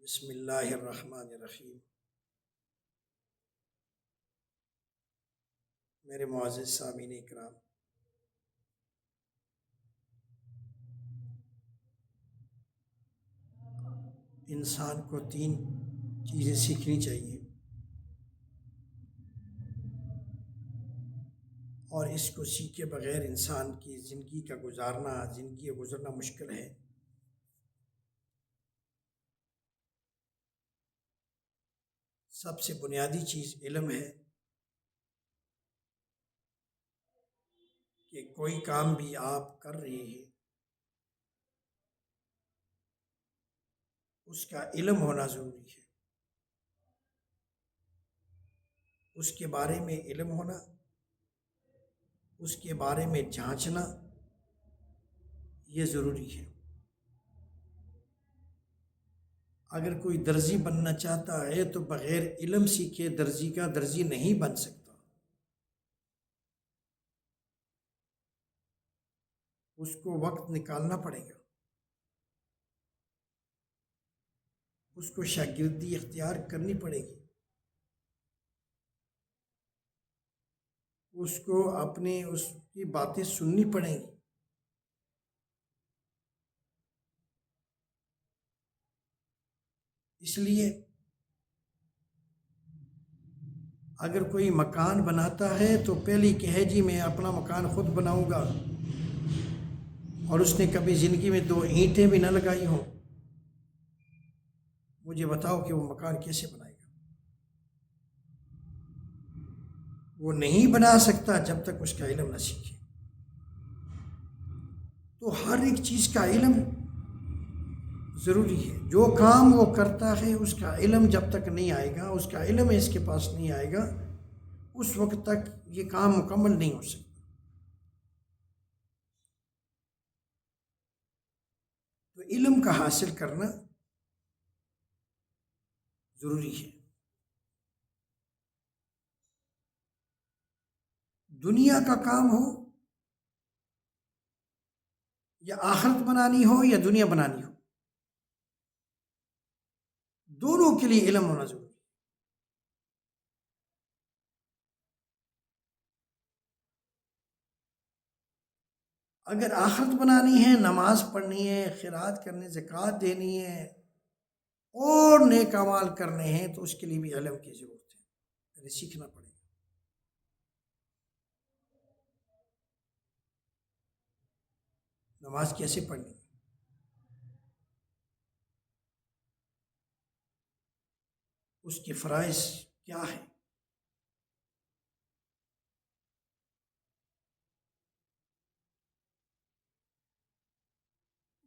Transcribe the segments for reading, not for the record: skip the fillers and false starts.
بسم اللہ الرحمن الرحیم۔ میرے معزز سامعین اکرام، انسان کو 3 چیزیں سیکھنی چاہیے اور اس کو سیکھے بغیر انسان کی زندگی گزرنا مشکل ہے۔ سب سے بنیادی چیز علم ہے کہ کوئی کام بھی آپ کر رہے ہیں اس کا علم ہونا ضروری ہے، اس کے بارے میں علم ہونا، اس کے بارے میں جانچنا یہ ضروری ہے۔ اگر کوئی درزی بننا چاہتا ہے تو بغیر علم سیکھے درزی نہیں بن سکتا۔ اس کو وقت نکالنا پڑے گا، اس کو شاگردی اختیار کرنی پڑے گی، اس کی باتیں سننی پڑیں گی۔ اس لیے اگر کوئی مکان بناتا ہے تو پہلے کہے جی میں اپنا مکان خود بناؤں گا، اور اس نے کبھی زندگی میں 2 اینٹیں بھی نہ لگائی ہوں، مجھے بتاؤ کہ وہ مکان کیسے بنائے گا؟ وہ نہیں بنا سکتا جب تک اس کا علم نہ سیکھے۔ تو ہر ایک چیز کا علم ضروری ہے۔ جو کام وہ کرتا ہے اس کا علم جب تک نہیں آئے گا، اس کا علم اس کے پاس نہیں آئے گا، اس وقت تک یہ کام مکمل نہیں ہو سکتا۔ تو علم کا حاصل کرنا ضروری ہے۔ دنیا کا کام ہو یا آخرت بنانی ہو یا دنیا بنانی ہو، دونوں کے لیے علم ہونا ضروری ہے۔ اگر آخرت بنانی ہے، نماز پڑھنی ہے، خیرات کرنے، زکوٰۃ دینی ہے اور نیک اعمال کرنے ہیں تو اس کے لیے بھی علم کی ضرورت ہے، پہلے سیکھنا پڑے گا۔ نماز کیسے پڑھنی ہے، اس کے فرائض کیا ہیں،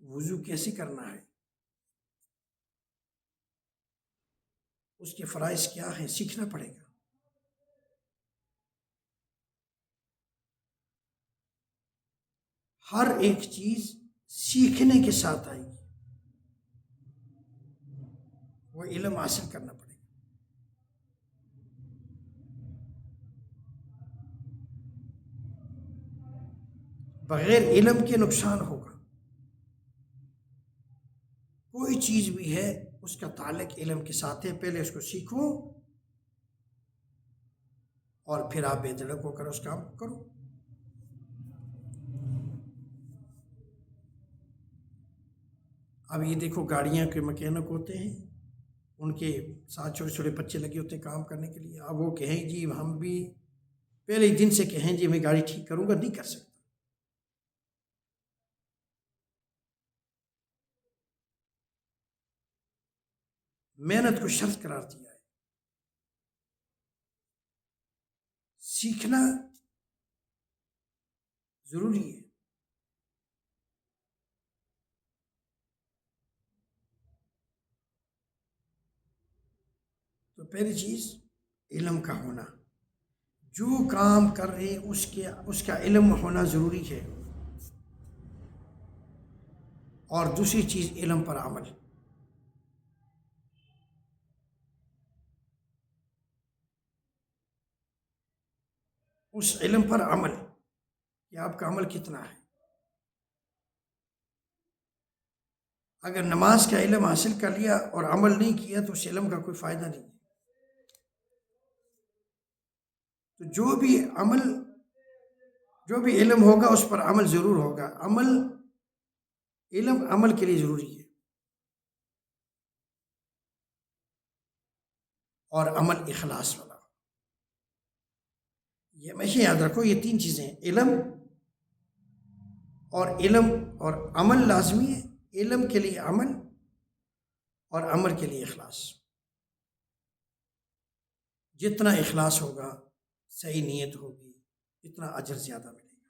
وضو کیسے کرنا ہے، اس کے فرائض کیا ہیں، سیکھنا پڑے گا۔ ہر ایک چیز سیکھنے کے ساتھ آئے گی، وہ علم حاصل کرنا پڑے گا۔ بغیر علم کے نقصان ہوگا۔ کوئی چیز بھی ہے اس کا تعلق علم کے ساتھ ہے، پہلے اس کو سیکھو اور پھر آپ بے دھڑک ہو کر اس کام کرو۔ اب یہ دیکھو گاڑیاں کے مکینک ہوتے ہیں، ان کے ساتھ چھوٹے چھوٹے بچے لگے ہوتے ہیں کام کرنے کے لیے۔ اب وہ کہیں جی ہم بھی پہلے دن سے کہیں جی میں گاڑی ٹھیک کروں گا، نہیں کر سکتا۔ محنت کو شرط قرار دیا ہے، سیکھنا ضروری ہے۔ تو پہلی چیز علم کا ہونا، جو کام کر رہے اس کا علم ہونا ضروری ہے۔ اور دوسری چیز علم پر عمل۔ اس علم پر عمل کہ آپ کا عمل کتنا ہے۔ اگر نماز کا علم حاصل کر لیا اور عمل نہیں کیا تو اس علم کا کوئی فائدہ نہیں ہے۔ تو جو بھی علم ہوگا اس پر عمل ضرور ہوگا۔ علم عمل کے لیے ضروری ہے، اور عمل اخلاص والا۔ یہ ہمیشہ یاد رکھو، یہ تین چیزیں ہیں، علم اور عمل لازمی ہے، علم کے لیے عمل اور عمل کے لیے اخلاص۔ جتنا اخلاص ہوگا، صحیح نیت ہوگی، اتنا اجر زیادہ ملے گا،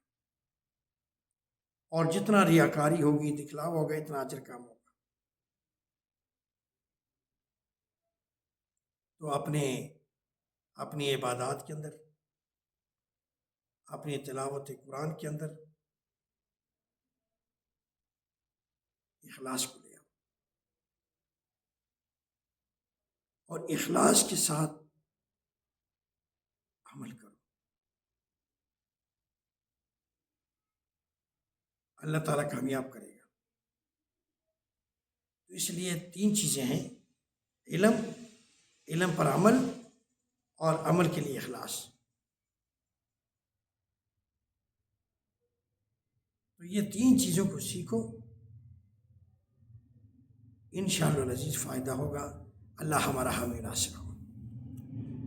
اور جتنا ریاکاری ہوگی، دکھلاوا ہوگا، اتنا اجر کم ہوگا۔ تو اپنی عبادات کے اندر، اپنی تلاوت قرآن کے اندر اخلاص کو لے آؤ، اور اخلاص کے ساتھ عمل کرو۔ اللہ تعالیٰ کامیاب کرے گا۔ تو اس لیے تین چیزیں ہیں، علم پر عمل، اور عمل کے لیے اخلاص۔ تو یہ تین چیزوں کو سیکھو، انشاءاللہ العزیز فائدہ ہوگا۔ اللہ ہمارا حامی ناصر ہو۔